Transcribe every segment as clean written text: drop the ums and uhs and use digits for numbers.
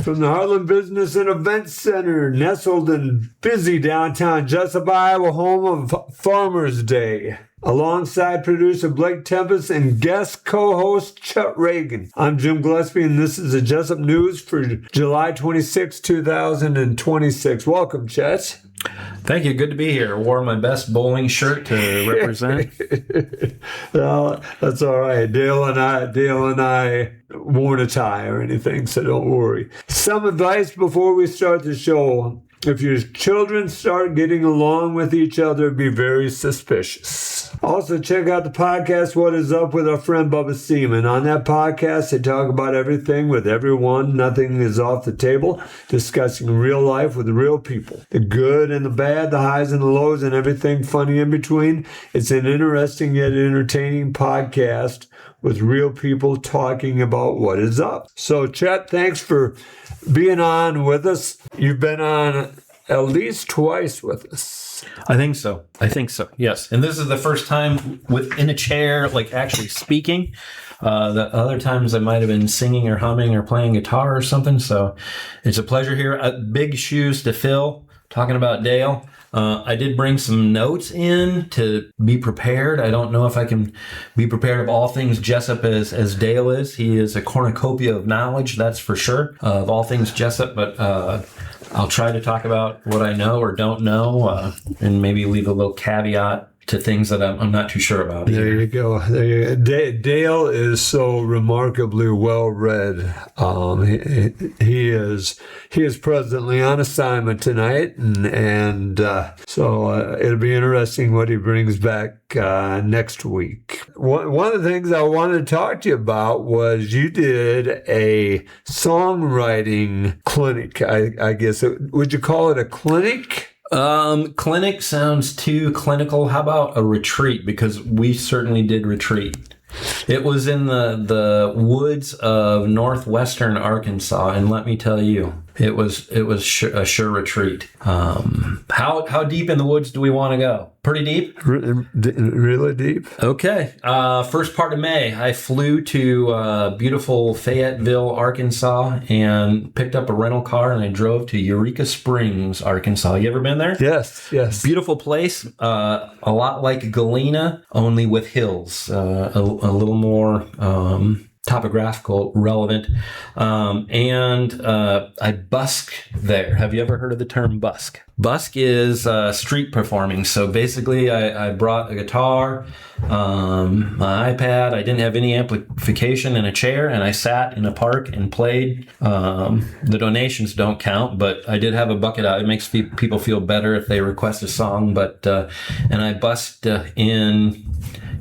from the Harlem Business and Event Center, nestled in busy downtown Jesup, Iowa, home of Farmers Day. Alongside producer Blake Tempus and guest co-host Chet Reagan. I'm Jim Gillespie, and this is the Jesup News for July 26, 2026. Welcome, Chet. Thank you. Good to be here. Wore my best bowling shirt to represent. Well, that's all right. Dale and I wore a tie or anything, so don't worry. Some advice before we start the show. If your children start getting along with each other, be very suspicious. Also, check out the podcast, What Is Up, with our friend Bubba Seaman. On that podcast, they talk about everything with everyone. Nothing is off the table, discussing real life with real people. The good and the bad, the highs and the lows, and everything funny in between. It's an interesting yet entertaining podcast with real people talking about what is up. So, Chet, thanks for being on with us. You've been on at least twice with us. I think so. Yes. And this is the first time within a chair, like actually speaking. The other times I might have been singing or humming or playing guitar or something. So it's a pleasure here. Big shoes to fill. Talking about Dale. I did bring some notes in to be prepared. I don't know if I can be prepared of all things Jesup as Dale is. He is a cornucopia of knowledge, that's for sure, of all things Jesup. But I'll try to talk about what I know or don't know, and maybe leave a little caveat to things that I'm not too sure about. There you go. Dale is so remarkably well read. He is presently on assignment tonight, and so it'll be interesting what he brings back next week. One of the things I wanted to talk to you about was you did a songwriting clinic. I guess would you call it a clinic? Clinic sounds too clinical. How about a retreat? Because we certainly did retreat. It was in the woods of northwestern Arkansas, and let me tell you, it was a sure retreat. How deep in the woods do we want to go? Pretty deep? Really deep? Okay. First part of May, I flew to beautiful Fayetteville, Arkansas, and picked up a rental car, and I drove to Eureka Springs, Arkansas. You ever been there? Yes. Beautiful place. A lot like Galena, only with hills. A little more topographical relevant. And I busk there. Have you ever heard of the term busk? Busk is street performing. So basically, I brought a guitar, my iPad. I didn't have any amplification in a chair, and I sat in a park and played. The donations don't count, but I did have a bucket out. It makes people feel better if they request a song. But and I busked in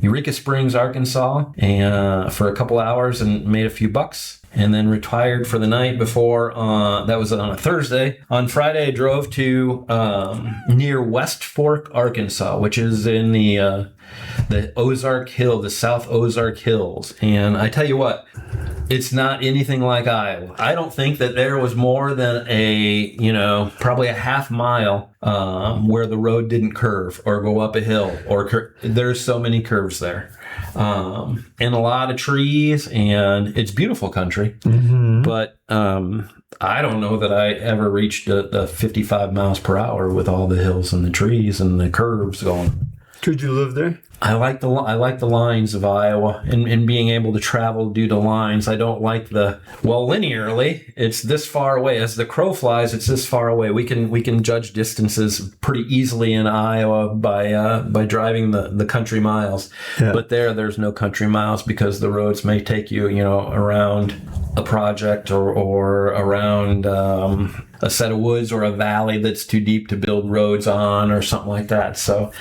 Eureka Springs, Arkansas, and for a couple hours and made a few bucks, and then retired for the night before. That was on a Thursday. On Friday, I drove to near West Fork, Arkansas, which is in the Ozark Hill, the South Ozark Hills. And I tell you what, it's not anything like Iowa. I don't think that there was more than probably a half mile where the road didn't curve or go up a hill there's so many curves there. And a lot of trees, and it's beautiful country. Mm-hmm. But I don't know that I ever reached the 55 miles per hour with all the hills and the trees and the curves going. Could you live there? I like the lines of Iowa and being able to travel due to lines. I don't like linearly. It's this far away. As the crow flies, it's this far away. We can judge distances pretty easily in Iowa by driving the country miles. Yeah. But there's no country miles because the roads may take you around a project or around a set of woods or a valley that's too deep to build roads on or something like that. So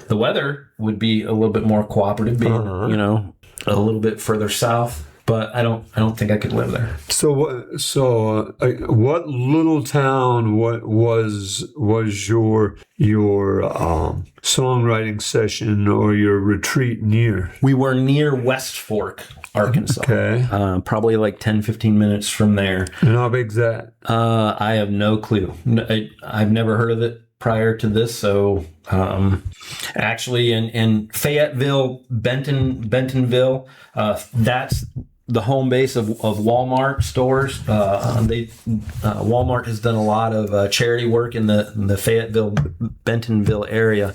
the weather would be a little bit more cooperative, being a little bit further south. But I don't think I could live there. So what little town was your songwriting session or your retreat near? We were near West Fork, Arkansas. Okay. Probably like 10, 15 minutes from there. And how big's that? I have no clue. I've never heard of it prior to this. So actually in Fayetteville, Bentonville, that's the home base of Walmart stores. Walmart has done a lot of charity work in the Fayetteville, Bentonville area,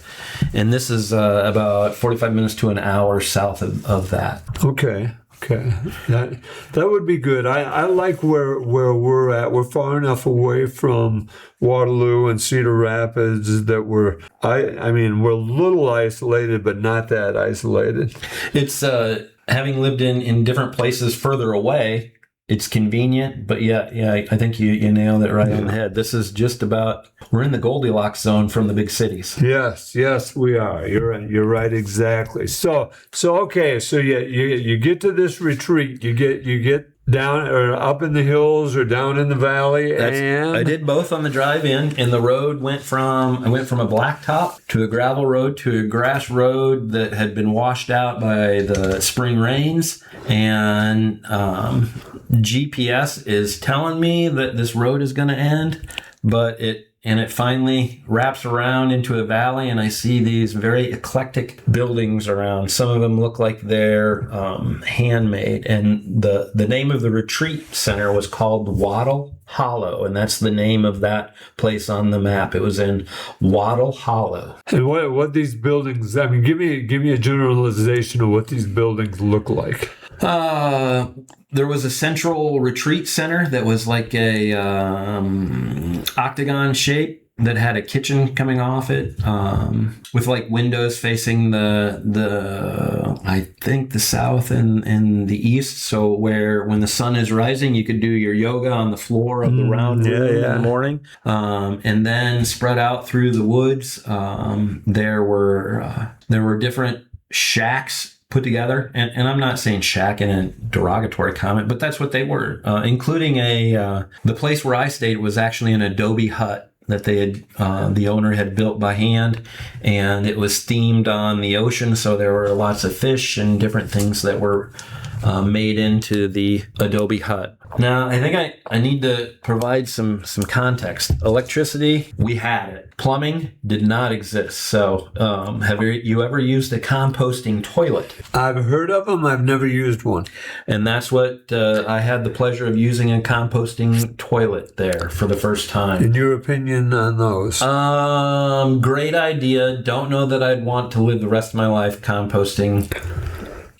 and this is about 45 minutes to an hour south of that. Okay. That would be good. I like where we're at. We're far enough away from Waterloo and Cedar Rapids that we're a little isolated, but not that isolated. It's having lived in different places further away, it's convenient, but yeah, I think you nailed it right on the head. This is just about, we're in the Goldilocks zone from the big cities. Yes, we are. You're right, exactly. So you get to this retreat, you get down or up in the hills or down in the valley, and I did both on the drive in, and the road I went from a blacktop to a gravel road to a grass road that had been washed out by the spring rains, and GPS is telling me that this road is going to end, but it finally wraps around into a valley, and I see these very eclectic buildings around. Some of them look like they're handmade, and the name of the retreat center was called Wattle Hollow, and that's the name of that place on the map. It was in Wattle Hollow. And what these buildings, I mean, give me a generalization of what these buildings look like. There was a central retreat center that was like a octagon shape that had a kitchen coming off it, with like windows facing I think the south and the east. So when the sun is rising, you could do your yoga on the floor of the round room in the morning. And then spread out through the woods, there were different shacks put together, and I'm not saying shack in a derogatory comment, but that's what they were, including the place where I stayed was actually an adobe hut that they had, the owner had built by hand, and it was themed on the ocean, so there were lots of fish and different things that were made into the adobe hut. Now, I think I need to provide some context. Electricity, we had it. Plumbing did not exist. So, have you ever used a composting toilet? I've heard of them. I've never used one. And that's what I had the pleasure of using, a composting toilet there for the first time. In your opinion on those? Great idea. Don't know that I'd want to live the rest of my life composting.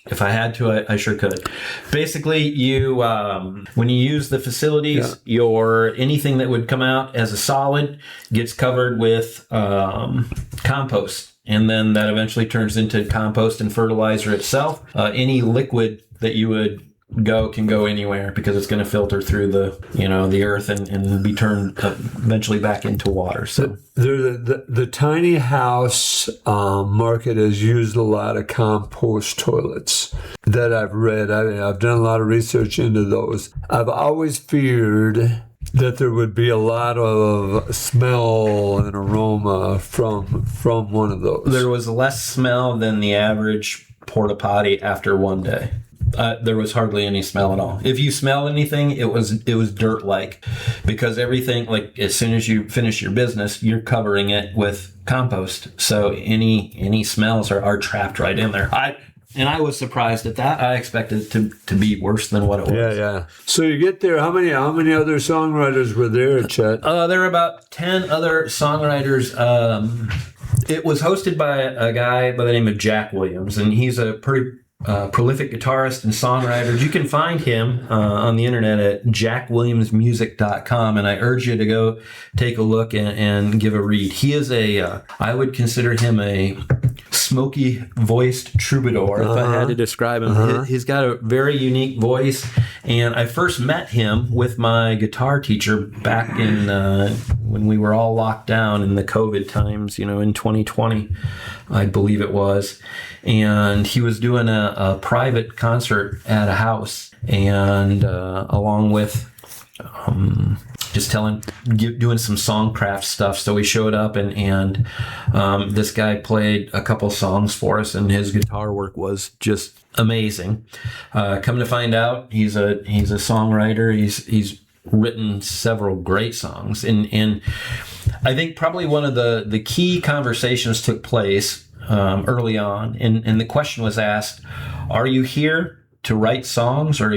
If I had to, I sure could. Basically, you when you use the facilities, anything that would come out as a solid gets covered with compost, and then that eventually turns into compost and fertilizer itself. Any liquid that you would can go anywhere because it's going to filter through the earth and be turned eventually back into water. So the tiny house market has used a lot of compost toilets that I've read. I've done a lot of research into those. I've always feared that there would be a lot of smell and aroma from one of those. There was less smell than the average porta potty after one day. There was hardly any smell at all. If you smelled anything, it was dirt-like, because everything, like as soon as you finish your business, you're covering it with compost. So any smells are trapped right in there. I was surprised at that. I expected it to be worse than what it was. Yeah. So you get there. How many other songwriters were there, Chet? There were about 10 other songwriters. It was hosted by a guy by the name of Jack Williams, and he's a pretty prolific guitarist and songwriter. You can find him on the internet at jackwilliamsmusic.com, and I urge you to go take a look and give a read. He is I would consider him a smoky voiced troubadour, if I had to describe him. He's got a very unique voice, and I first met him with my guitar teacher back in when we were all locked down in the COVID times, in 2020, I believe it was. And he was doing a private concert at a house, and along with just doing some songcraft stuff. So we showed up, and this guy played a couple songs for us, and his guitar work was just amazing. Come to find out, he's a songwriter. He's written several great songs, and I think probably one of the key conversations took place early on, and the question was asked, are you here to write songs, or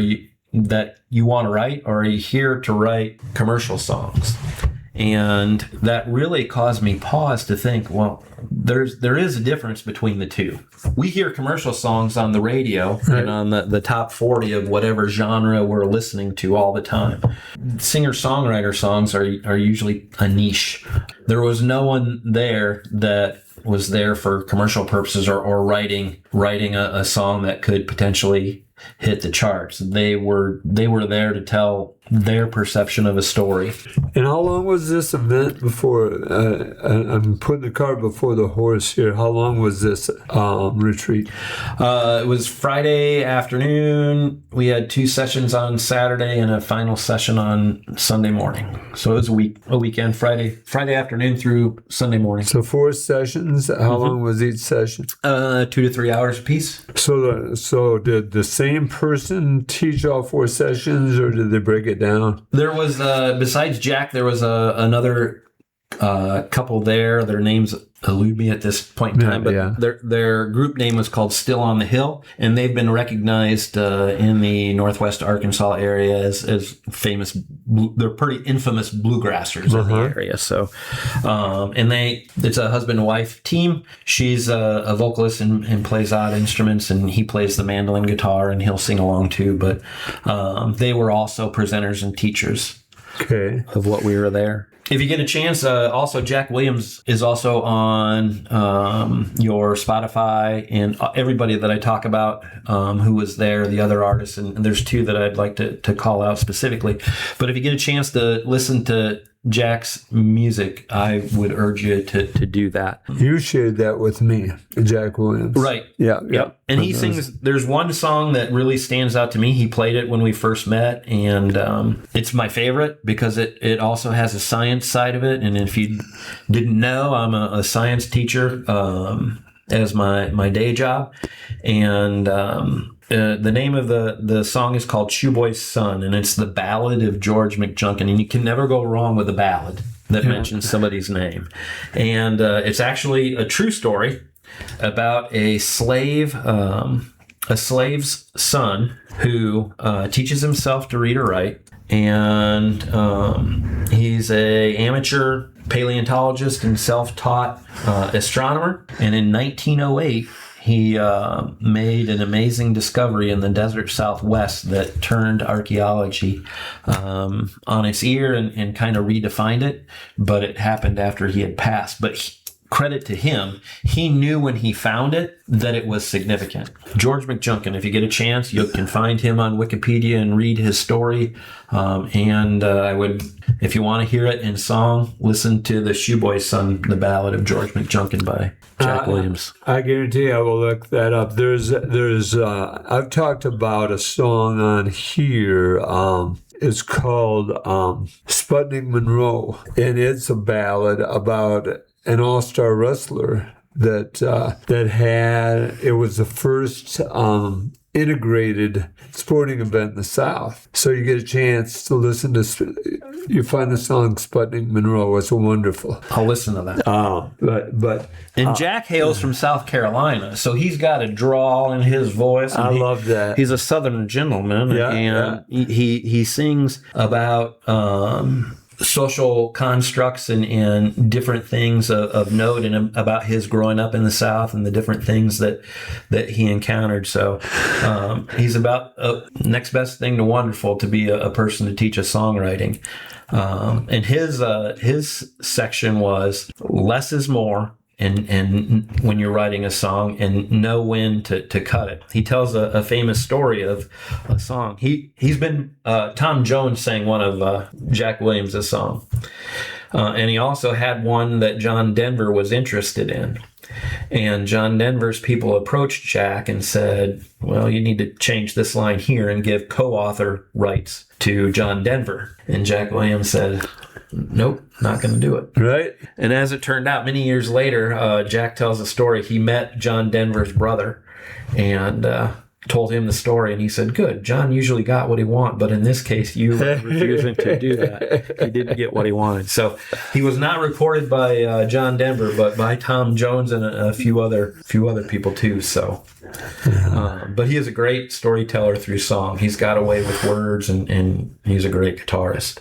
that you want to write, or are you here to write commercial songs? And that really caused me pause to think, well, there is a difference between the two. We hear commercial songs on the radio and on the top 40 of whatever genre we're listening to all the time. Singer-songwriter songs are usually a niche. There was no one there that was there for commercial purposes or writing a song that could potentially hit the charts. They were there to tell their perception of a story. And how long was this event before? I'm putting the cart before the horse here. How long was this retreat? It was Friday afternoon. We had 2 sessions on Saturday and a final session on Sunday morning. So it was a weekend, Friday afternoon through Sunday morning. So 4 sessions. How long was each session? 2 to 3 hours apiece. So did the same person teach all 4 sessions, or did they break it down? There was, besides Jack, there was another couple there. Their names elude me at this point in time, but their group name was called Still on the Hill, and they've been recognized in the Northwest Arkansas area as famous. They're pretty infamous bluegrassers in the area. So, and it's a husband and wife team. She's a vocalist and plays odd instruments, and he plays the mandolin guitar, and he'll sing along too. But they were also presenters and teachers of what we were there. If you get a chance, also Jack Williams is also on your Spotify, and everybody that I talk about who was there, the other artists, and there's 2 that I'd like to call out specifically. But if you get a chance to listen to Jack's music, I would urge you to do that. You shared that with me, Jack Williams. Right. Yeah. And he sings, there's one song that really stands out to me. He played it when we first met, and it's my favorite because it also has a science side of it. And if you didn't know, I'm a science teacher as my day job. And the name of the song is called Shoeboy's Son, and it's the ballad of George McJunkin. And you can never go wrong with a ballad that mentions somebody's name. And it's actually a true story about a slave's son who teaches himself to read or write. And he's a amateur paleontologist and self-taught astronomer. And in 1908, he made an amazing discovery in the desert Southwest that turned archaeology on its ear and kind of redefined it. But it happened after he had passed. But credit to him, he knew when he found it that it was significant. George McJunkin, if you get a chance, you can find him on Wikipedia and read his story. And I would, if you want to hear it in song, listen to the Shoeboy's Son, the ballad of George McJunkin by Jack Williams. I guarantee I will look that up. There's I've talked about a song on here. It's called Sputnik Monroe, and it's a ballad about an all-star wrestler that had, it was the first integrated sporting event in the South. So you get a chance to listen to, you find the song Sputnik Monroe. It's wonderful. I'll listen to that. And Jack hails from South Carolina, so he's got a drawl in his voice. I love that. He's a Southern gentleman, he sings about social constructs and different things of note, and about his growing up in the South and the different things that he encountered. So he's about next best thing to wonderful to be a person to teach us songwriting. And his section was less is more. And when you're writing a song, and know when to cut it. He tells a famous story of a song. He's been Tom Jones sang one of Jack Williams' song, and he also had one that John Denver was interested in. And John Denver's people approached Jack and said, "Well, you need to change this line here and give co-author rights to John Denver." And Jack Williams said, "Nope, not going to do it." Right. And as it turned out, many years later, Jack tells a story. He met John Denver's brother, and told him the story, and he said, "Good. John usually got what he wanted, but in this case, you were refusing to do that. He didn't get what he wanted." So he was not recorded by John Denver, but by Tom Jones and a few other people too. So, but he is a great storyteller through song. He's got a way with words, and he's a great guitarist.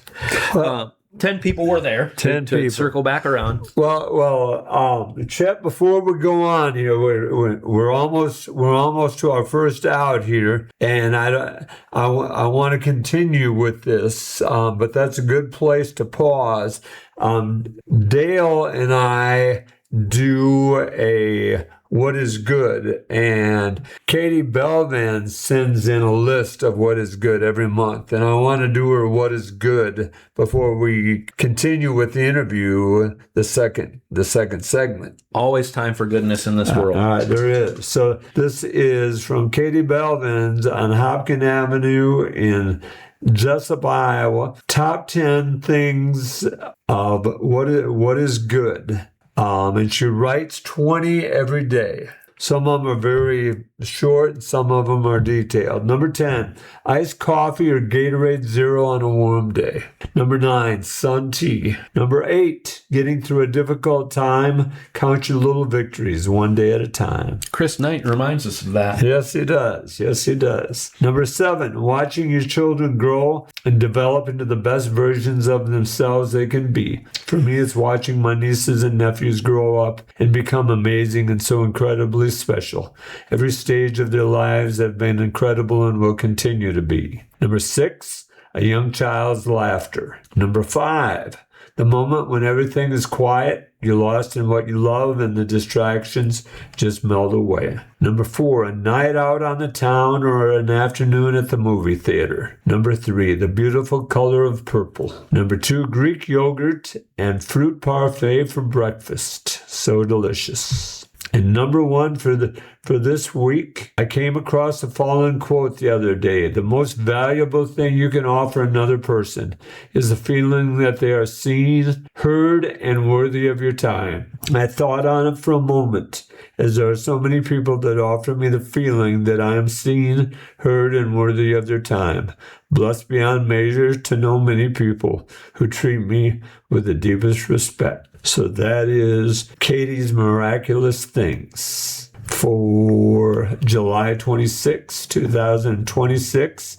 10 people were there. 10 to people. Circle back around. Well, Chet, before we go on here, we're almost to our first out here, and I want to continue with this, but that's a good place to pause. Dale and I do a what is good, and Katie Belvin sends in a list of what is good every month, and I want to do her what is good before we continue with the interview, the second segment. Always time for goodness in this world. All right, there is. So this is from Katie Belvin's on Hopkins Avenue in Jesup, Iowa. Top 10 things of what is good. And she writes 20 every day. Some of them are very short, some of them are detailed. Number 10, iced coffee or Gatorade Zero on a warm day. Number 9, sun tea. Number 8, getting through a difficult time. Count your little victories one day at a time. Chris Knight reminds us of that. Yes, he does. Yes, he does. Number 7, watching your children grow and develop into the best versions of themselves they can be. For me, it's watching my nieces and nephews grow up and become amazing and so incredibly special. Every stage of their lives have been incredible and will continue to be. Number 6, a young child's laughter. Number 5, the moment when everything is quiet, you're lost in what you love and the distractions just melt away. Number 4, a night out on the town or an afternoon at the movie theater. Number 3, the beautiful color of purple. Number 2, Greek yogurt and fruit parfait for breakfast. So delicious. And number 1 for this week, I came across a following quote the other day. The most valuable thing you can offer another person is the feeling that they are seen, heard, and worthy of your time. I thought on it for a moment, as there are so many people that offer me the feeling that I am seen, heard, and worthy of their time. Blessed beyond measure to know many people who treat me with the deepest respect. So that is Katie's Miraculous Things for July 26, 2026.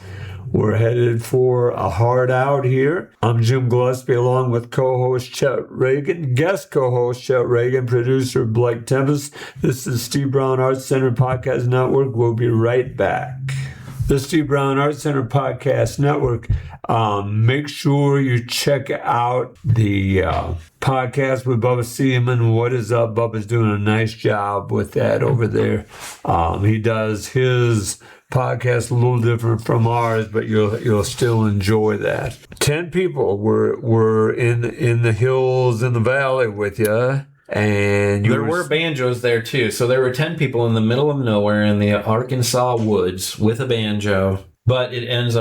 We're headed for a hard out here. I'm Jim Gillespie along with co-host Chet Reagan, guest co-host Chet Reagan, producer Blake Tempus. This is Steve Brown Arts Center Podcast Network. We'll be right back. The Steve Brown Arts Center Podcast Network. Make sure you check out the podcast with Bubba Seaman. What is up? Bubba's doing a nice job with that over there. He does his podcast a little different from ours, but you'll still enjoy that. 10 people were in the hills in the valley with you. And there were banjos there too. So there were 10 people in the middle of nowhere in the Arkansas woods with a banjo. But it ends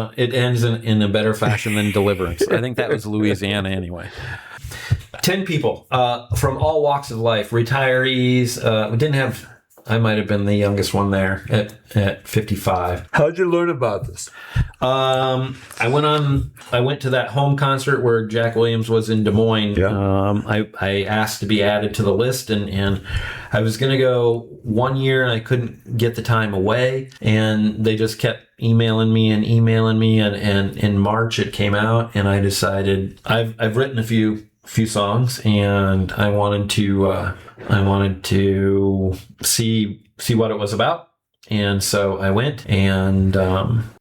in a better fashion than Deliverance. I think that was Louisiana anyway. 10 people from all walks of life, retirees. We didn't have. I might have been the youngest one there at 55. How'd you learn about this? I went to that home concert where Jack Williams was in Des Moines. Yeah. I asked to be added to the list, and I was going to go 1 year, and I couldn't get the time away, and they just kept emailing me, and in March it came out, and I decided I've written a few songs, and I wanted to see what it was about. And so I went, and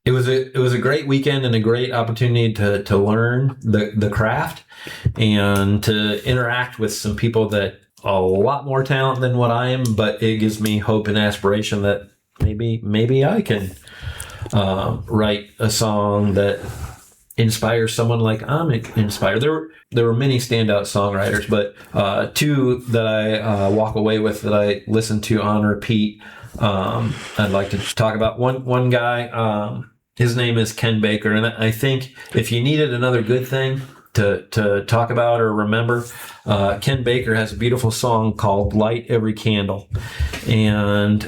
it was a great weekend and a great opportunity to learn the craft and to interact with some people that a lot more talent than what I am, but it gives me hope and aspiration that maybe I can write a song that inspires someone like I'm inspired. There were many standout songwriters, but 2 that I walk away with that I listen to on repeat. I'd like to talk about one guy. His name is Ken Baker, and I think if you needed another good thing, to talk about or remember. Ken Baker has a beautiful song called "Light Every Candle," and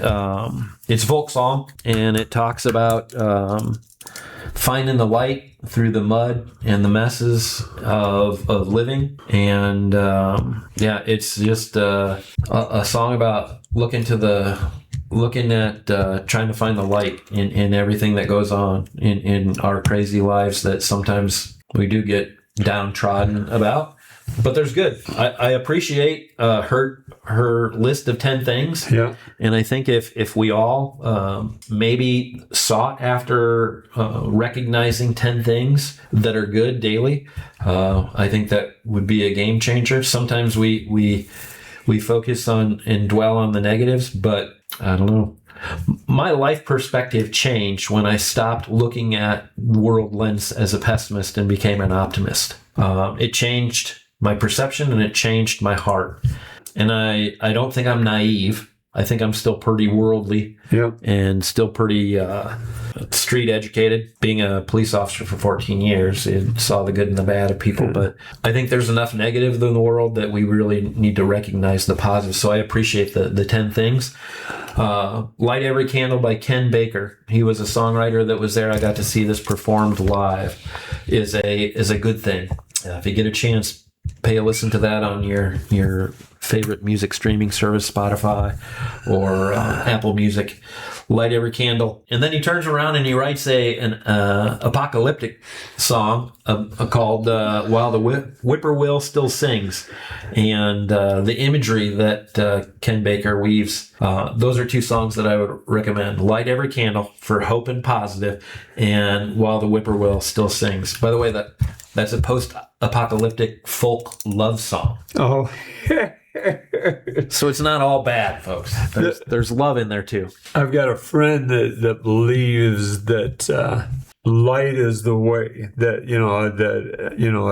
it's a folk song, and it talks about finding the light through the mud and the messes of living. And it's just a song about looking at trying to find the light in everything that goes on in our crazy lives that sometimes we do get downtrodden about. But there's good. I appreciate her list of 10 things. Yeah. And I think if we all maybe sought after recognizing 10 things that are good daily, I think that would be a game changer. Sometimes we focus on and dwell on the negatives, but I don't know. My life perspective changed when I stopped looking at the world lens as a pessimist and became an optimist. It changed my perception and it changed my heart. And I don't think I'm naive. I think I'm still pretty worldly and still pretty street educated. Being a police officer for 14 years, and saw the good and the bad of people. But I think there's enough negative in the world that we really need to recognize the positive. So I appreciate the 10 things. Light Every Candle by Ken Baker. He was a songwriter that was there. I got to see this performed live. Is a good thing. If you get a chance, pay a listen to that on your favorite music streaming service, Spotify or Apple Music. Light Every Candle. And then he turns around and he writes an apocalyptic song called While the Whippoorwill Still Sings. And the imagery that Ken Baker weaves, those are two songs that I would recommend. Light Every Candle for hope and positive, and While the Whippoorwill Still Sings. By the way, that's a post-apocalyptic folk love song. Oh, So it's not all bad, folks. There's love in there too. I've got a friend that believes that light is the way. That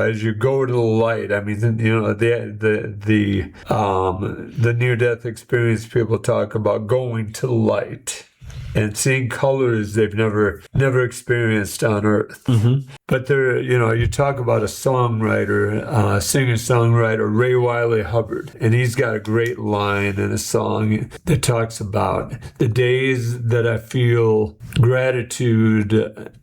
as you go to the light. I mean, the near-death experience, people talk about going to the light and seeing colors they've never experienced on Earth. Mm-hmm. But you talk about a songwriter, singer-songwriter, Ray Wiley Hubbard, and he's got a great line in a song that talks about the days that I feel gratitude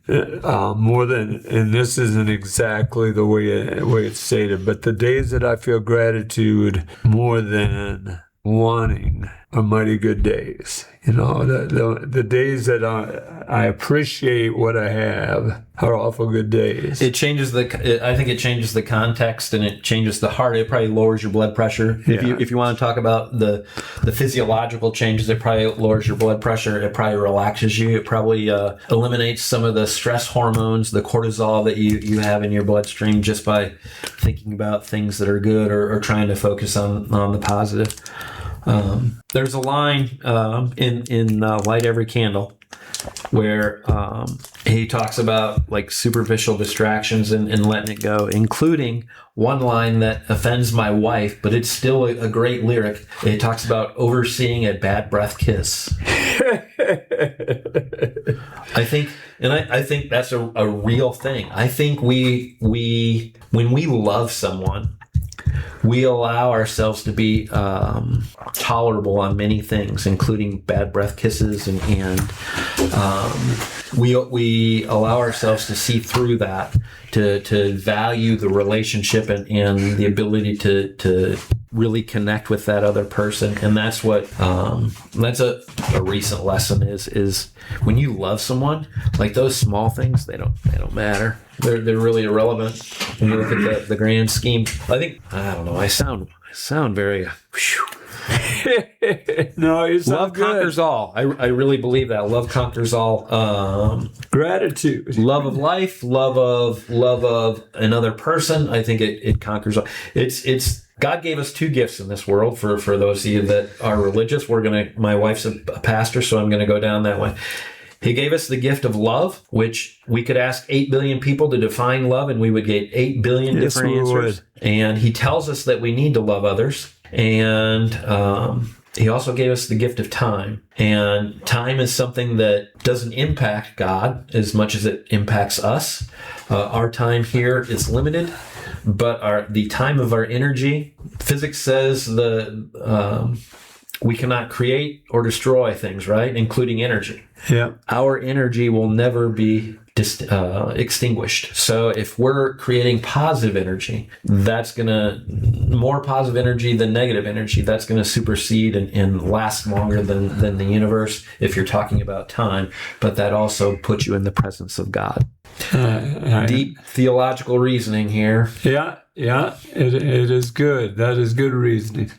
more than, and this isn't exactly the way it's stated, but the days that I feel gratitude more than wanting are mighty good days. The days that I appreciate what I have are awful good days. I think it changes the context and it changes the heart. It probably lowers your blood pressure. Yeah. If you want to talk about the physiological changes, it probably lowers your blood pressure. It probably relaxes you. It probably eliminates some of the stress hormones, the cortisol that you have in your bloodstream just by thinking about things that are good or trying to focus on the positive. There's a line in Light Every Candle where he talks about like superficial distractions and letting it go, including one line that offends my wife, but it's still a great lyric. It talks about overseeing a bad breath kiss. I think that's a real thing. I think we when we love someone, we allow ourselves to be tolerable on many things, including bad breath kisses, and we allow ourselves to see through that, to value the relationship and the ability to really connect with that other person. And that's what that's a recent lesson is when you love someone, like those small things, they don't matter. They're really irrelevant when you look at the grand scheme. I don't know. I sound very. No, you sound love good. Conquers all. I really believe that love conquers all. Gratitude, love of life, love of another person. I think it conquers all. It's God gave us two gifts in this world. For those of you that are religious, my wife's a pastor, so I'm gonna go down that way. He gave us the gift of love, which we could ask 8 billion people to define love, and we would get 8 billion different answers. And he tells us that we need to love others. And he also gave us the gift of time. And time is something that doesn't impact God as much as it impacts us. Our time here is limited, but the time of our energy, physics says we cannot create or destroy things, right? Including energy. Yeah. Our energy will never be extinguished. So if we're creating positive energy, that's more positive energy than negative energy, that's going to supersede and last longer than the universe if you're talking about time. But that also puts you in the presence of God. Deep theological reasoning here. Yeah. It is good. That is good reasoning.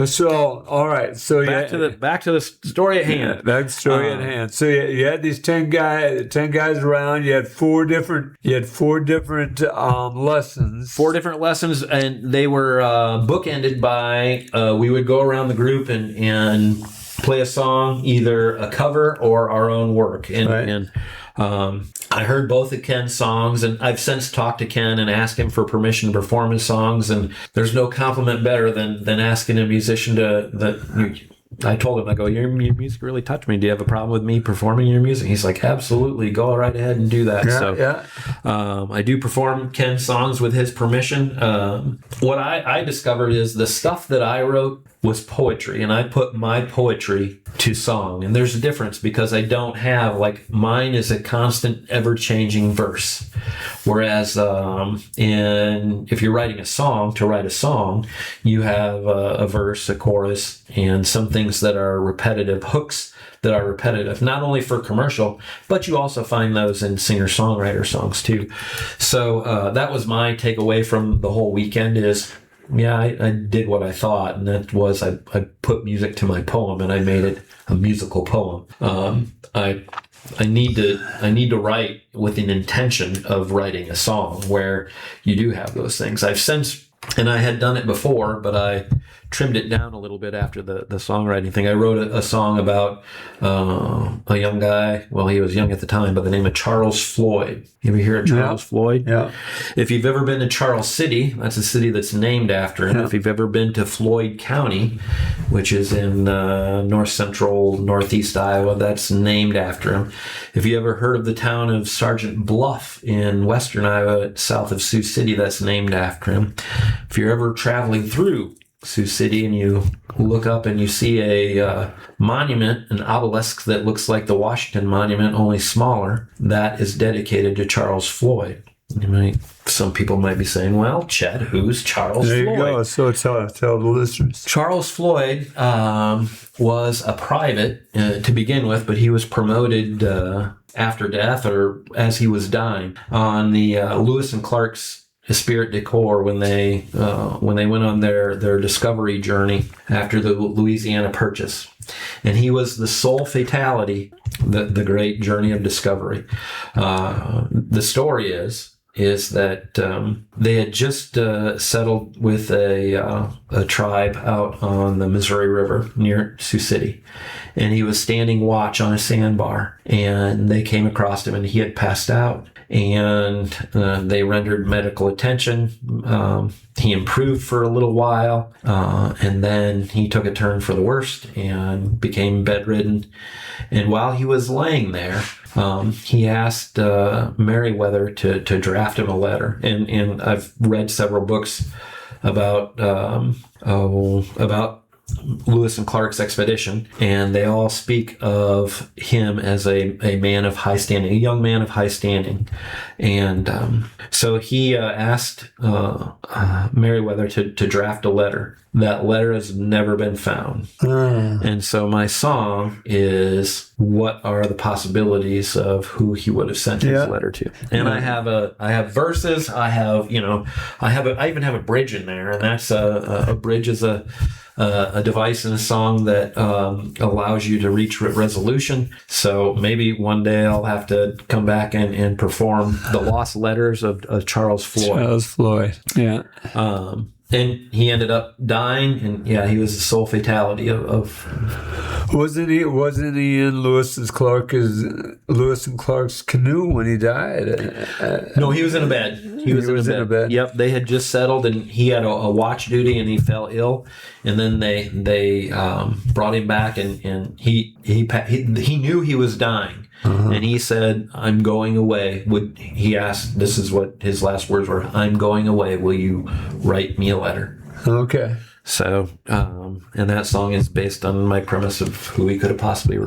So, all right. So back to the story at hand. Back to the story at hand. So you had these 10 guys around. You had four different lessons. 4 different lessons, and they were bookended by we would go around the group and play a song, either a cover or our own work. And I heard both of Ken's songs, and I've since talked to Ken and asked him for permission to perform his songs, and there's no compliment better than asking a musician I told him, I go, your music really touched me. Do you have a problem with me performing your music? He's like, absolutely, go right ahead and do that. I do perform Ken's songs with his permission. What I discovered is the stuff that I wrote was poetry, and I put my poetry to song. And there's a difference because I don't have, like, mine is a constant, ever-changing verse. Whereas if you're writing a song, to write a song, you have a verse, a chorus, and some things that are repetitive, hooks that are repetitive, not only for commercial, but you also find those in singer-songwriter songs too. So that was my takeaway from the whole weekend is, I did what I thought, and that was I put music to my poem, and I made it a musical poem. I need to write with an intention of writing a song where you do have those things. And I had done it before, but I trimmed it down a little bit after the songwriting thing. I wrote a song about a young guy. Well, he was young at the time, by the name of Charles Floyd. You ever hear of Charles Floyd? Yeah. If you've ever been to Charles City, that's a city that's named after him. Yeah. If you've ever been to Floyd County, which is in north central, northeast Iowa, that's named after him. If you ever heard of the town of Sergeant Bluff in western Iowa, south of Sioux City, that's named after him. If you're ever traveling through Sioux City and you look up and you see a monument, an obelisk that looks like the Washington Monument, only smaller, that is dedicated to Charles Floyd. Some people might be saying, well, Chet, who's Charles Floyd? There you go. So tell the listeners. Charles Floyd was a private to begin with, but he was promoted after death or as he was dying on the Lewis and Clark's Esprit de Corps when they went on their discovery journey after the Louisiana Purchase. And he was the sole fatality, the great journey of discovery. The story is that they had just settled with a tribe out on the Missouri River near Sioux City. And he was standing watch on a sandbar, and they came across him, and he had passed out. And they rendered medical attention. He improved for a little while, and then he took a turn for the worst and became bedridden. And while he was laying there, he asked Meriwether to draft him a letter. And I've read several books about Lewis and Clark's expedition, and they all speak of him as a man of high standing, a young man of high standing. And so he asked Meriwether to draft a letter. That letter has never been found. And so my song is, what are the possibilities of who he would have sent his letter to? And I have verses. I even have a bridge in there, and that's a bridge is a device in a song that allows you to reach resolution. So maybe one day I'll have to come back and perform the lost letters of Charles Floyd. Charles Floyd, yeah. And he ended up dying, and he was the sole fatality of. Wasn't he in Lewis and Clark's canoe when he died? No, he was in a bed. He was in a bed. Yep, they had just settled, and he had a watch duty, and he fell ill, and then they brought him back, and he knew he was dying. and he said, "I'm going away." He asked? This is what his last words were: "I'm going away. Will you write me a letter?" Okay. So, and that song is based on my premise of who he could have possibly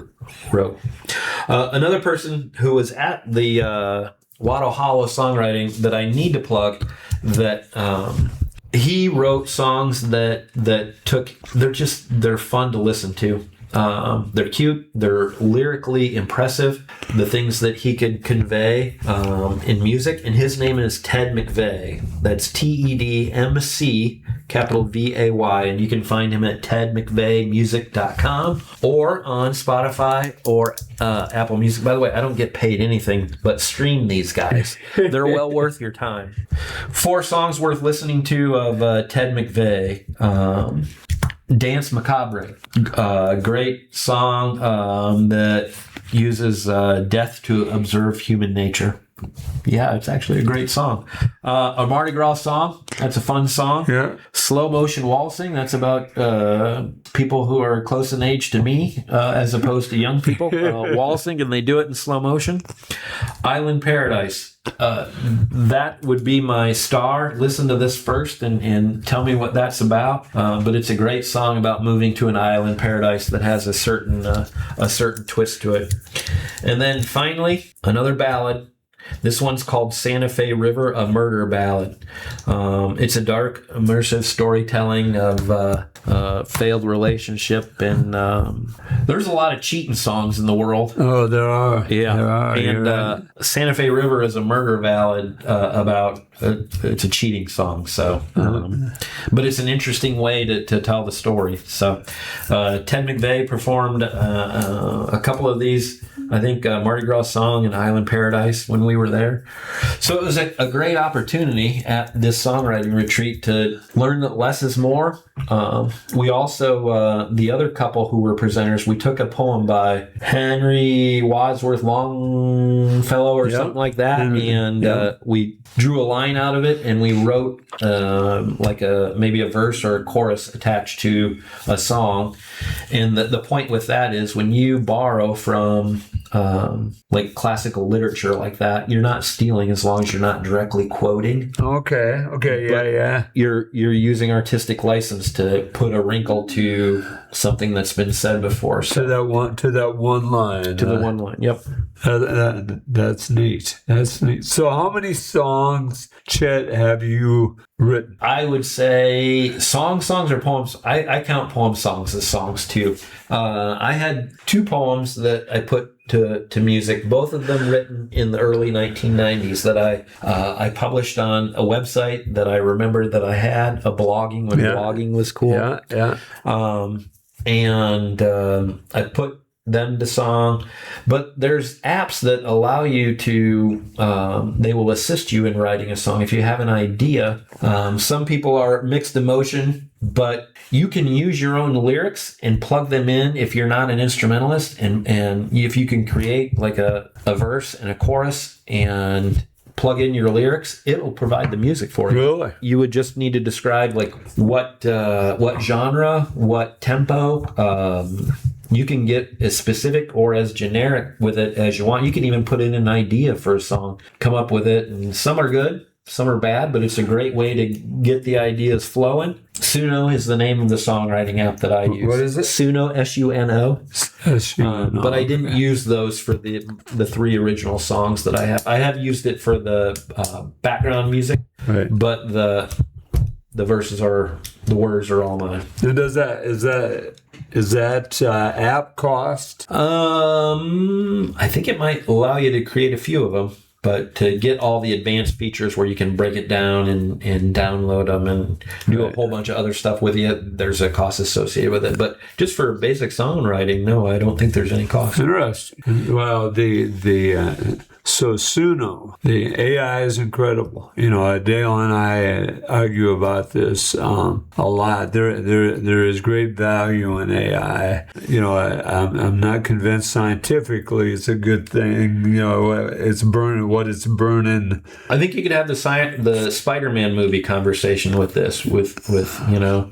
wrote. Another person who was at the Wattle Hollow songwriting that I need to plug, that he wrote songs that they're fun to listen to. They're cute. They're lyrically impressive. The things that he could convey in music. And his name is Ted McVeigh. That's TEDMC, capital VAY. And you can find him at tedmcveighmusic.com or on Spotify or Apple Music. By the way, I don't get paid anything but stream these guys. They're well worth your time. 4 songs worth listening to of Ted McVeigh. Dance Macabre, great song that uses death to observe human nature. Yeah, it's actually a great song. A Mardi Gras song, that's a fun song. Yeah. Slow motion waltzing, that's about people who are close in age to me as opposed to young people waltzing, and they do it in slow motion. Island Paradise. That would be my star. Listen to this first and tell me what that's about. But it's a great song about moving to an island paradise that has a certain twist to it. And then finally, another ballad. This one's called Santa Fe River, a murder ballad. It's a dark, immersive storytelling of failed relationship, and there's a lot of cheating songs in the world. Oh, there are. Yeah, there are. And Santa Fe River is a murder ballad about it's a cheating song. So, but it's an interesting way to tell the story. So, Ted McVeigh performed a couple of these. I think Mardi Gras song and Island Paradise when we were there. So it was a great opportunity at this songwriting retreat to learn that less is more. We also, the other couple who were presenters, we took a poem by Henry Wadsworth Longfellow or something like that, and we drew a line out of it, and we wrote maybe a verse or a chorus attached to a song. And the point with that is when you borrow from like classical literature like that, you're not stealing as long as you're not directly quoting. Okay, yeah. You're using artistic license to put a wrinkle to something that's been said before. So to that one line. To the one line. Yep. That's neat. That's neat. So how many songs, Chet, have you written? I would say songs or poems. I count poem songs as songs too. I had 2 poems that I put to music, both of them written in the early 1990s that I published on a website that I remember that I had, a blogging when blogging was cool. Yeah. And I put them to song, but there's apps that allow you to they will assist you in writing a song if you have an idea. Some people are mixed emotion, but you can use your own lyrics and plug them in if you're not an instrumentalist, and if you can create like a verse and a chorus and plug in your lyrics, it'll provide the music for you. Really? You would just need to describe like what genre, what tempo. You can get as specific or as generic with it as you want. You can even put in an idea for a song, come up with it, and some are good, some are bad, but it's a great way to get the ideas flowing. Suno is the name of the songwriting app that I use. What is it? Suno, S-U-N-O. S-U-N-O. But I didn't use those for the 3 original songs that I have. I have used it for the background music, right, but the verses the words are all mine. And is that app cost? I think it might allow you to create a few of them, but to get all the advanced features where you can break it down and download them and do a whole bunch of other stuff with you, there's a cost associated with it. But just for basic songwriting, no, I don't think there's any cost. Interesting. Well, so Suno, the AI is incredible. You know, Dale and I argue about this a lot. There is great value in AI. You know, I'm not convinced scientifically it's a good thing. You know, it's burning. I think you could have the Spider-Man movie conversation with this, with you know.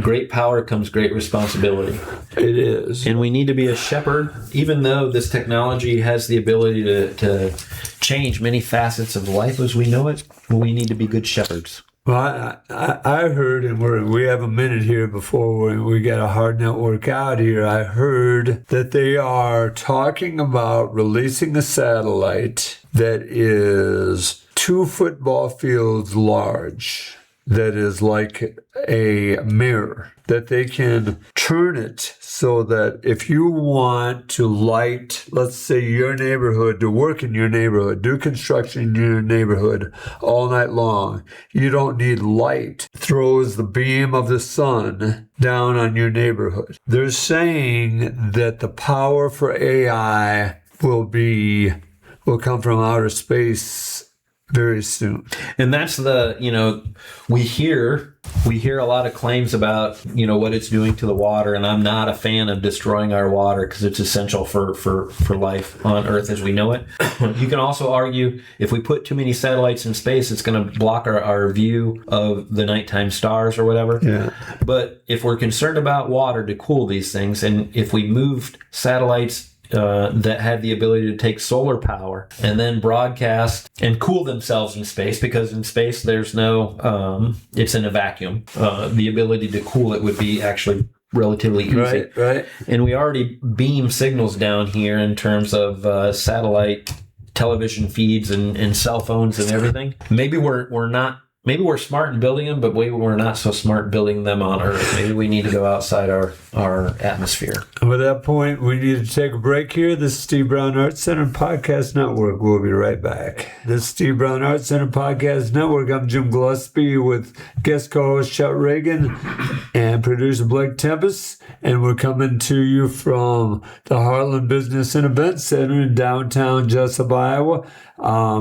great power comes great responsibility. It is. And we need to be a shepherd, even though this technology has the ability to change many facets of life as we know it. We need to be good shepherds. Well, I heard, and we have a minute here before we get a hard network out here. I heard that they are talking about releasing a satellite that is 2 football fields large, that is like a mirror, that they can turn it so that if you want to light, let's say, your neighborhood, to work in your neighborhood, do construction in your neighborhood all night long, you don't need light. Throws the beam of the sun down on your neighborhood. They're saying that the power for AI will come from outer space very soon. And that's we hear a lot of claims about, what it's doing to the water. And I'm not a fan of destroying our water because it's essential for life on Earth as we know it. You can also argue if we put too many satellites in space, it's going to block our view of the nighttime stars or whatever. Yeah. But if we're concerned about water to cool these things, and if we moved satellites that had the ability to take solar power and then broadcast and cool themselves in space, because in space there's no, it's in a vacuum. The ability to cool it would be actually relatively easy. Right. And we already beam signals down here in terms of satellite television feeds and cell phones and everything. Maybe we're smart in building them, but we're not so smart building them on Earth. Maybe we need to go outside our atmosphere. With that point, we need to take a break here. This is Steve Brown Arts Center Podcast Network. We'll be right back. This is Steve Brown Arts Center Podcast Network. I'm Jim Gillespie with guest co-host Chet Reagan and producer Blake Tempus. And we're coming to you from the Heartland Business and Event Center in downtown Jesup, Iowa.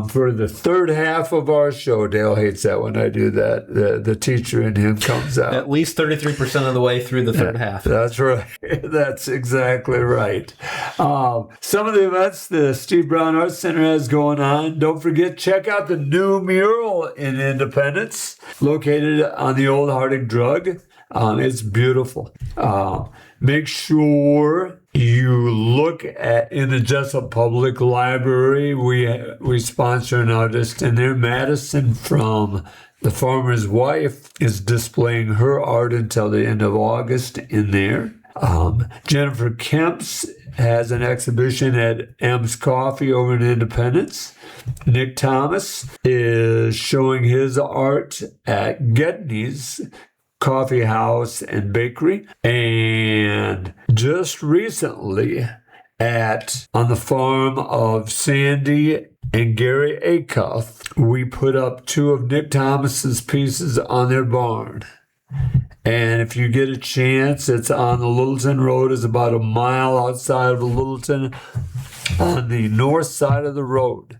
For the third half of our show. Dale hates that when I do that. The teacher in him comes out. At least 33% of the way through the third half. That's right. That's exactly right. Some of the events the Steve Brown Arts Center has going on. Don't forget, check out the new mural in Independence, located on the old Harding Drug. It's beautiful. Make sure you look in the Jesup Public Library. We sponsor an artist in there. Madison from The Farmer's Wife is displaying her art until the end of August in there. Jennifer Kemp's has an exhibition at M's Coffee over in Independence. Nick Thomas is showing his art at Gedney's Coffee House and Bakery. And just recently on the farm of Sandy and Gary Acuff, we put up 2 of Nick Thomas's pieces on their barn. And if you get a chance, it's on the Littleton Road. It's about a mile outside of Littleton on the north side of the road.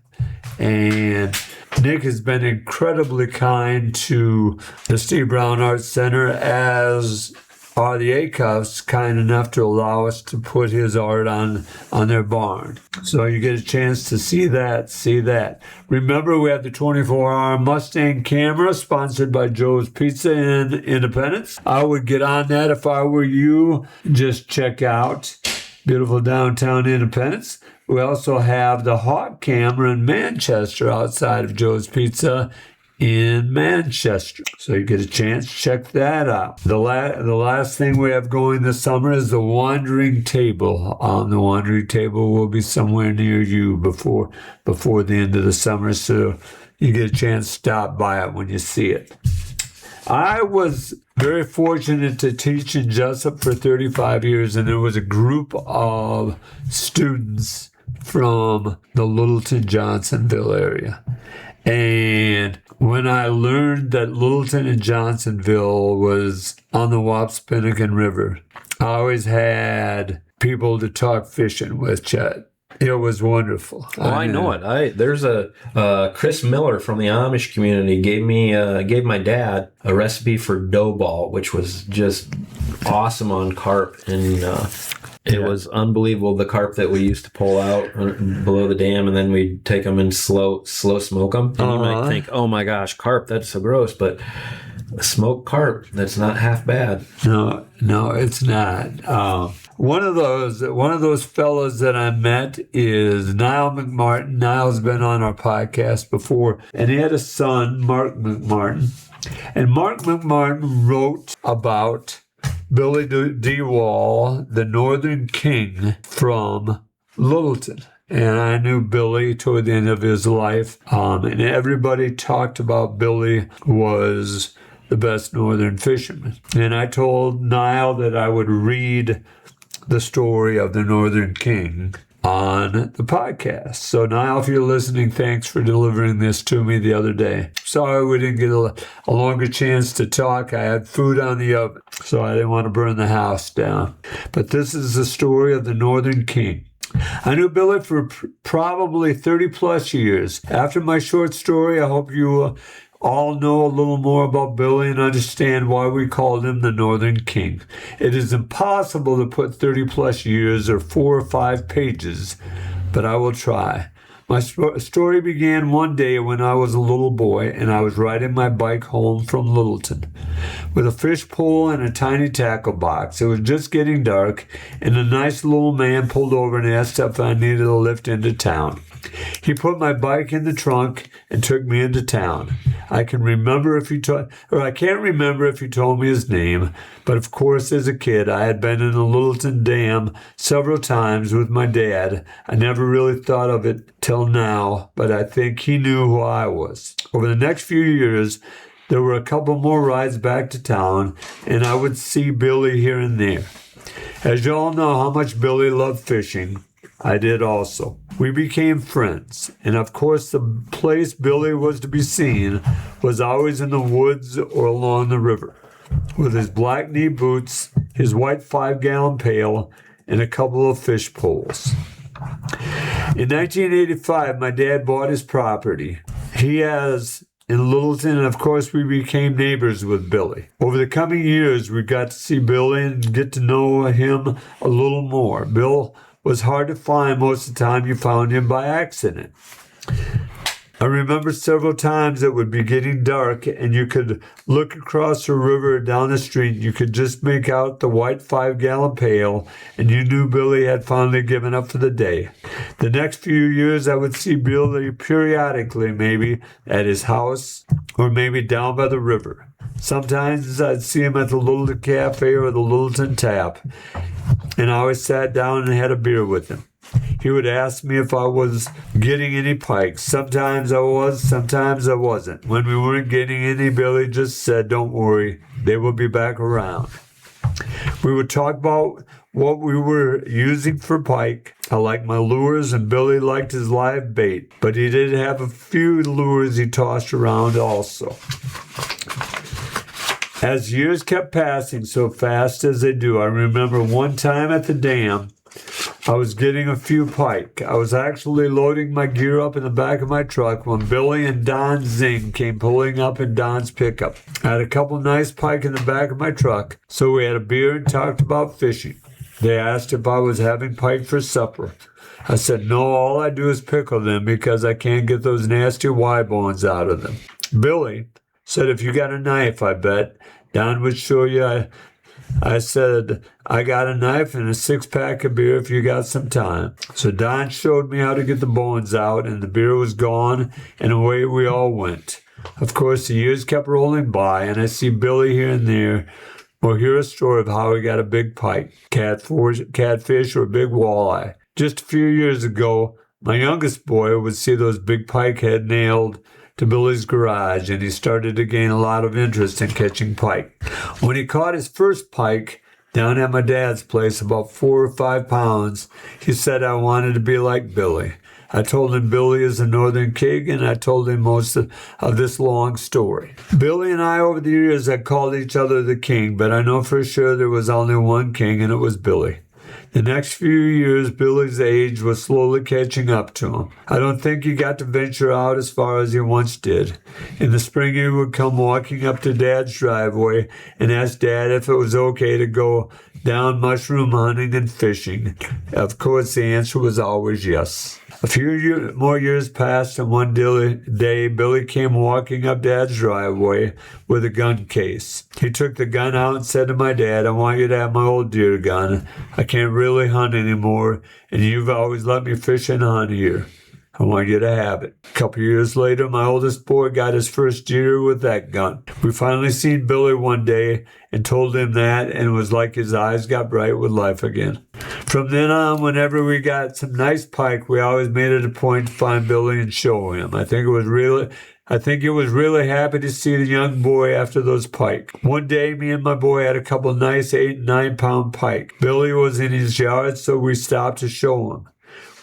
And Nick has been incredibly kind to the Steve Brown Arts Center, as are the Acuffs kind enough to allow us to put his art on their barn. So you get a chance to see that. Remember, we have the 24-hour Mustang camera sponsored by Joe's Pizza in Independence. I would get on that if I were you. Just check out beautiful downtown Independence. We also have the Hawk camera in Manchester outside of Joe's Pizza in Manchester. So you get a chance, check that out. The last thing we have going this summer is the Wandering Table. The Wandering Table will be somewhere near you before the end of the summer, so you get a chance to stop by it when you see it. I was very fortunate to teach in Jesup for 35 years, and there was a group of students from the Littleton Johnsonville area. And when I learned that Littleton and Johnsonville was on the Wapsipinicon River, I always had people to talk fishing with, Chet. It was wonderful. Oh, I know it. There's a Chris Miller from the Amish community gave my dad a recipe for dough ball, which was just awesome on carp, and it was unbelievable. The carp that we used to pull out below the dam, and then we'd take them and slow smoke them. And you might think, oh my gosh, carp, that's so gross, but a smoked carp. That's not half bad. No, it's not. One of those fellows that I met is Niall McMartin. Niall's been on our podcast before, and he had a son, Mark McMartin. And Mark McMartin wrote about Billy D. Wall, the Northern King from Littleton. And I knew Billy toward the end of his life. And everybody talked about Billy was the best northern fisherman. And I told Niall that I would read the story of the Northern King on the podcast. So Niall, if you're listening, thanks for delivering this to me the other day. Sorry we didn't get a longer chance to talk. I had food on the oven, so I didn't want to burn the house down. But this is the story of the Northern King. I knew Billy for probably 30 plus years. After my short story, I hope you all know a little more about Billy and understand why we called him the Northern King. It is impossible to put 30 plus years or 4 or 5 pages, but I will try. My story began one day when I was a little boy and I was riding my bike home from Littleton with a fish pole and a tiny tackle box. It was just getting dark and a nice little man pulled over and asked if I needed a lift into town. He put my bike in the trunk and took me into town. I can't remember if he told me his name, but of course as a kid I had been in the Littleton Dam several times with my dad. I never really thought of it till now, but I think he knew who I was. Over the next few years, there were a couple more rides back to town, and I would see Billy here and there. As you all know how much Billy loved fishing, I did also. We became friends, and of course the place Billy was to be seen was always in the woods or along the river, with his black knee boots, his white 5-gallon pail, and a couple of fish poles. In 1985, my dad bought his property. He has in Littleton, and of course we became neighbors with Billy. Over the coming years, we got to see Billy and get to know him a little more. Bill was hard to find. Most of the time you found him by accident. I remember several times it would be getting dark and you could look across the river down the street. You could just make out the white 5-gallon pail and you knew Billy had finally given up for the day. The next few years I would see Billy periodically, maybe at his house or maybe down by the river. Sometimes I'd see him at the Littleton Cafe or the Littleton Tap, and I always sat down and had a beer with him. He would ask me if I was getting any pikes. Sometimes I was, sometimes I wasn't. When we weren't getting any, Billy just said, "Don't worry, they will be back around." We would talk about what we were using for pike. I liked my lures and Billy liked his live bait, but he did have a few lures he tossed around also. As years kept passing so fast as they do, I remember one time at the dam, I was getting a few pike. I was actually loading my gear up in the back of my truck when Billy and Don Zing came pulling up in Don's pickup. I had a couple nice pike in the back of my truck, so we had a beer and talked about fishing. They asked if I was having pike for supper. I said, no, all I do is pickle them because I can't get those nasty Y bones out of them. Billy said, if you got a knife, I bet Don would show you. I said, I got a knife and a 6-pack of beer if you got some time. So Don showed me how to get the bones out, and the beer was gone, and away we all went. Of course, the years kept rolling by, and I see Billy here and there, or hear a story of how he got a big pike, catfish, or a big walleye. Just a few years ago, my youngest boy would see those big pike head nailed to Billy's garage, and he started to gain a lot of interest in catching pike. When he caught his first pike down at my dad's place, about 4 or 5 pounds, he said I wanted to be like Billy. I told him Billy is a Northern King, and I told him most of this long story. Billy and I, over the years, had called each other the King, but I know for sure there was only one King, and it was Billy. The next few years, Billy's age was slowly catching up to him. I don't think he got to venture out as far as he once did. In the spring, he would come walking up to Dad's driveway and ask Dad if it was okay to go down mushroom hunting and fishing. Of course, the answer was always yes. A few more years passed, and one day, Billy came walking up Dad's driveway with a gun case. He took the gun out and said to my dad, "I want you to have my old deer gun. I can't really hunt anymore, and you've always let me fish and hunt here. I want you to have it." A couple years later, my oldest boy got his first deer with that gun. We finally seen Billy one day and told him that, and it was like his eyes got bright with life again. From then on, whenever we got some nice pike, we always made it a point to find Billy and show him. I think he was really happy to see the young boy after those pike. One day, me and my boy had a couple nice 8 and 9 pound pike. Billy was in his yard, so we stopped to show him.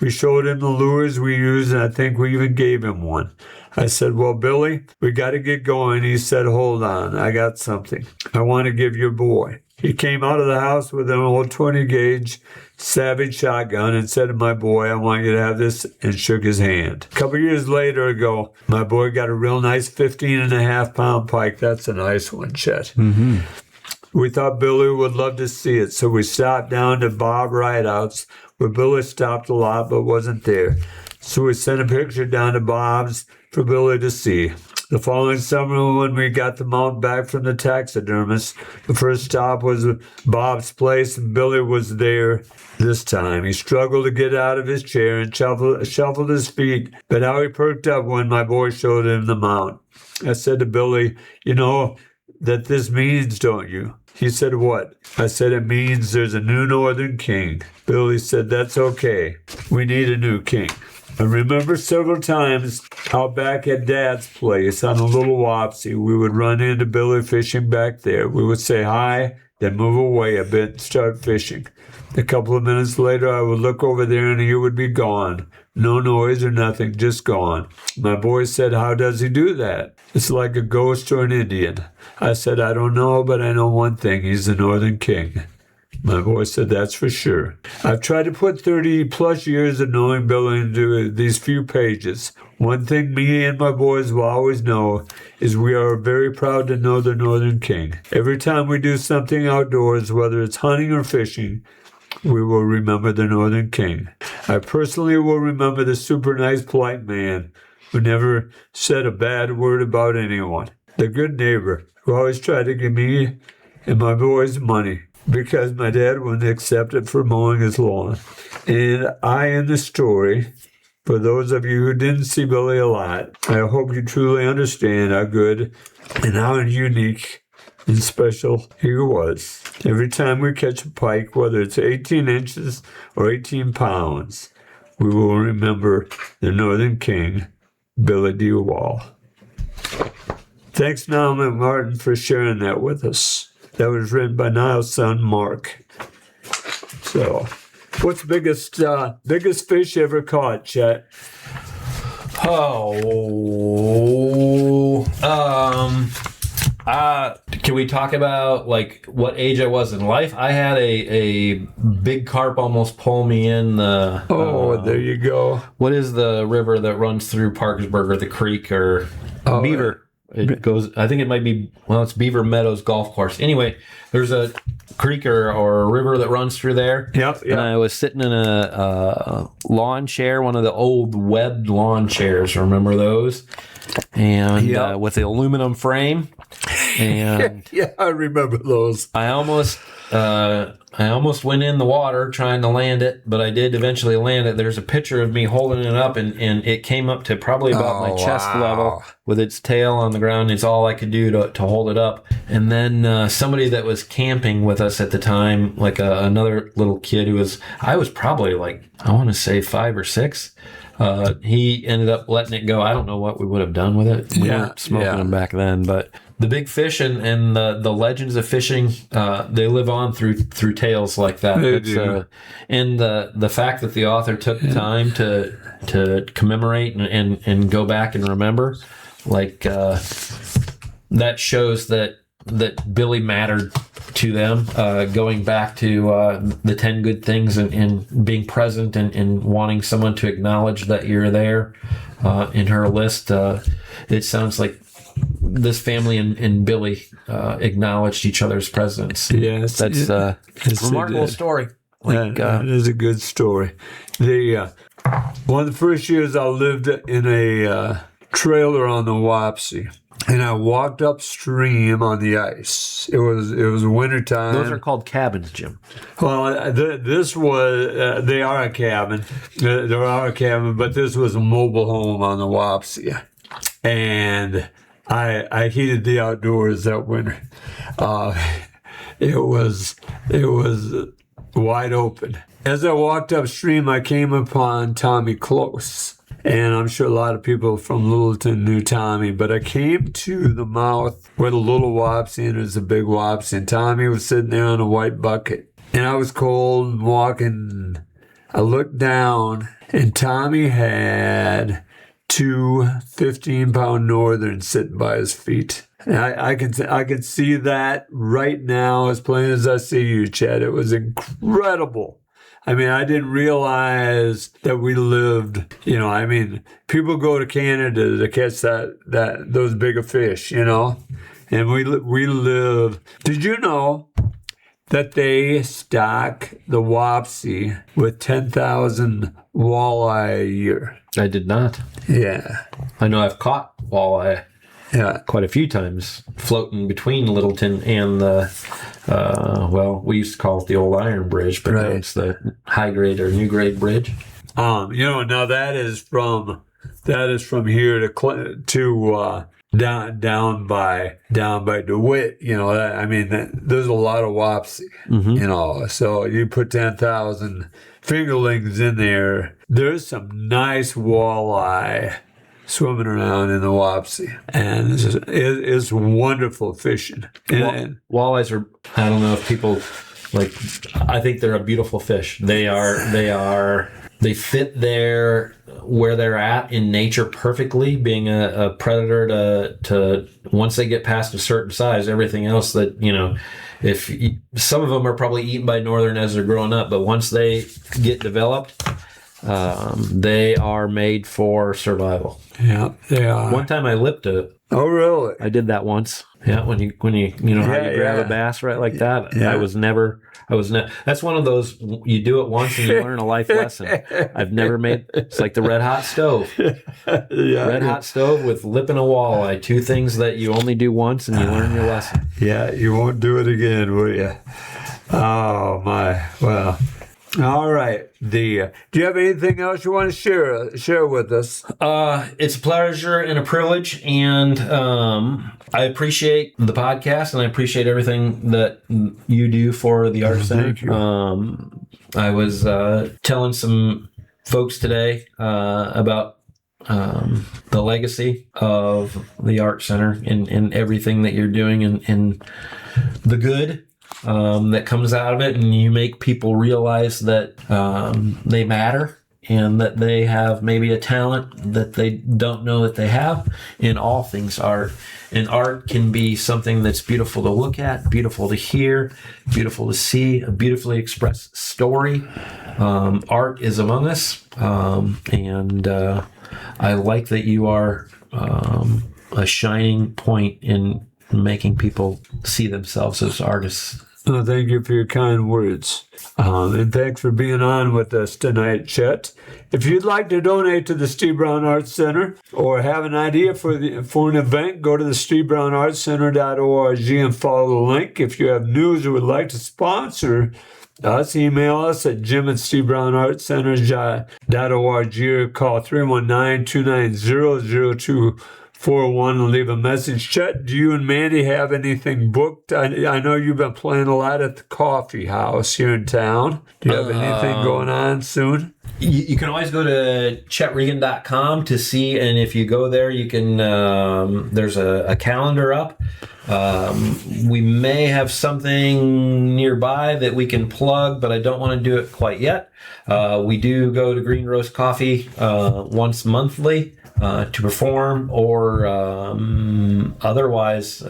We showed him the lures we used, and I think we even gave him one. I said, "Well, Billy, we got to get going." He said, "Hold on, I got something I want to give your boy." He came out of the house with an old 20 gauge Savage shotgun and said to my boy, "I want you to have this," and shook his hand. A couple years later ago, my boy got a real nice 15.5 pound pike. That's a nice one, Chet. Mm-hmm. We thought Billy would love to see it, so we stopped down to Bob Rideout's, where Billy stopped a lot but wasn't there. So we sent a picture down to Bob's for Billy to see. The following summer, when we got the mount back from the taxidermist, the first stop was Bob's place, and Billy was there this time. He struggled to get out of his chair and shuffled his feet, but how he perked up when my boy showed him the mount. I said to Billy, "You know that this means, don't you?" He said, "What?" I said, "It means there's a new Northern King." Billy said, "That's okay. We need a new king." I remember several times out back at Dad's place on the Little Wapsie, we would run into Billy fishing back there. We would say hi, then move away a bit and start fishing. A couple of minutes later, I would look over there and he would be gone. No noise or nothing, just gone. My boy said, "How does he do that? It's like a ghost or an Indian." I said, "I don't know, but I know one thing. He's the Northern King." My boy said, "That's for sure." I've tried to put 30 plus years of knowing Billy into these few pages. One thing me and my boys will always know is we are very proud to know the Northern King. Every time we do something outdoors, whether it's hunting or fishing, we will remember the Northern King. I personally will remember the super nice, polite man who never said a bad word about anyone. The good neighbor who always tried to give me and my boys money because my dad wouldn't accept it for mowing his lawn. And I in the story, for those of you who didn't see Billy a lot, I hope you truly understand how good and how unique and special he was. Every time we catch a pike, whether it's 18 inches or 18 pounds, we will remember the Northern King, Billy D. Wall. Thanks, Niall McMartin, for sharing that with us. That was written by Niall's son, Mark. So, what's the biggest fish you ever caught, Chet? Can we talk about like what age I was in life? I had a big carp almost pull me in the. There you go. What is the river that runs through Parkersburg or the creek or Beaver? It goes. I think it might be. Well, it's Beaver Meadows Golf Course. Anyway, there's a creek or a river that runs through there. Yep. And I was sitting in a lawn chair, one of the old webbed lawn chairs. Remember those? And with the aluminum frame. And yeah, I remember those. I almost went in the water trying to land it, but I did eventually land it. There's a picture of me holding it up, and it came up to probably about my chest level with its tail on the ground. It's all I could do to hold it up. And then somebody that was camping with us at the time, like another little kid I was probably like, I want to say 5 or 6. He ended up letting it go. I don't know what we would have done with it. We weren't smoking them back then, but the big fish and the legends of fishing, they live on through tales like that. They do. And the fact that the author took time to commemorate and go back and remember, like that shows that that Billy mattered to them, going back to the 10 good things and being present and wanting someone to acknowledge that you're there in her list. It sounds like this family and Billy acknowledged each other's presence. Yes. That's a Yes, remarkable story. Like, that is a good story. One of the first years I lived in a trailer on the Wapsie, and I walked upstream on the ice. It was wintertime. those are called cabins, Jim. Well, this was they are a cabin. There are a cabin, but this was a mobile home on the Wapsie, and I heated the outdoors that winter. It was wide open. As I walked upstream, I came upon Tommy Close. And I'm sure a lot of people from Littleton knew Tommy, but I came to the mouth where the little Wapsie and there's a big Wapsie, and Tommy was sitting there on a white bucket. And I was cold and walking. I looked down, and Tommy had two 15-pound Northerns sitting by his feet. And I can see that right now as plain as I see you, Chet. It was incredible. I mean, I didn't realize that we lived, people go to Canada to catch those bigger fish, and we live. Did you know that they stock the Wapsie with 10,000 walleye a year? I did not. Yeah. I know I've caught walleye quite a few times floating between Littleton and we used to call it the old Iron Bridge, but now it's the high grade or new grade bridge. Now that is from here to down by DeWitt. There's a lot of Wapsie. So you put 10,000 fingerlings in there. There's some nice walleye swimming around in the Wapsie, and it's wonderful fishing. And walleyes are, I don't know if people I think they're a beautiful fish. They fit there where they're at in nature perfectly, being a predator to once they get past a certain size, everything else that, some of them are probably eaten by northern as they're growing up, but once they get developed, they are made for survival. Yeah, they are. One time I lipped it. Oh, really? I did that once. Yeah, when you how you grab a bass right like that. Yeah. I was never. That's one of those, you do it once and you learn a life lesson. I've never made. It's like the red hot stove. Red hot stove with lipping a walleye. Two things that you only do once and you learn your lesson. Yeah, you won't do it again, will you? Oh my! Well. All right. Do you have anything else you want to share with us? It's a pleasure and a privilege, and I appreciate the podcast, and I appreciate everything that you do for the Art Center. Thank you. I was telling some folks today about the legacy of the Art Center and everything that you're doing and the good that comes out of it, and you make people realize that they matter and that they have maybe a talent that they don't know that they have in all things art. And art can be something that's beautiful to look at, beautiful to hear, beautiful to see, a beautifully expressed story. Art is among us, and I like that you are a shining point in making people see themselves as artists. Oh, thank you for your kind words. And thanks for being on with us tonight, Chet. If you'd like to donate to the Steve Brown Arts Center or have an idea for an event, go to the SteveBrownArtsCenter.org and follow the link. If you have news or would like to sponsor us, email us at jim@SteveBrownArtsCenter.org or call 319-290-0241 and leave a message. Chet, do you and Mandy have anything booked? I know you've been playing a lot at the coffee house here in town. Do you have anything going on soon? You can always go to chetreagan.com to see, and if you go there, you can. There's a calendar up. We may have something nearby that we can plug, but I don't want to do it quite yet. We do go to Green Roast Coffee once monthly to perform, or otherwise,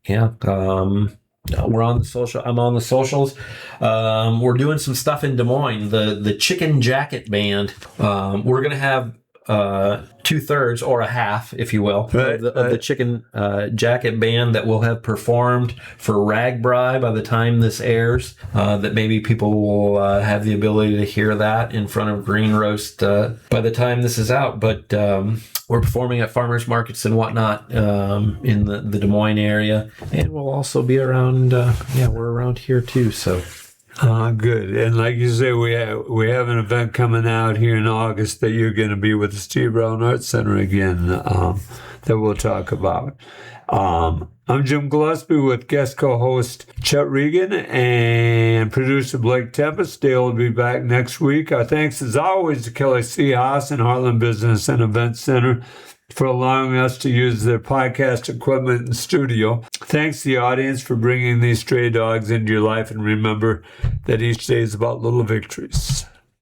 Yeah. We're on the social. I'm on the socials. We're doing some stuff in Des Moines. The Chicken Jacket Band. We're gonna have 2/3 or a half, if you will, of the Chicken Jacket Band that will have performed for Ragbri by the time this airs. That maybe people will have the ability to hear that in front of Green Roast by the time this is out. But we're performing at farmers markets and whatnot in the Des Moines area, and we'll also be around. We're around here too. So. Good. And like you say, we have an event coming out here in August that you're going to be with the Steve Brown Arts Center again that we'll talk about. I'm Jim Gillespie with guest co-host Chet Reagan and producer Blake Tempus. Dale will be back next week. Our thanks as always to Kelly C. Haas and Heartland Business and Event Center for allowing us to use their podcast equipment and studio. Thanks to the audience for bringing these stray dogs into your life, and remember that each day is about little victories.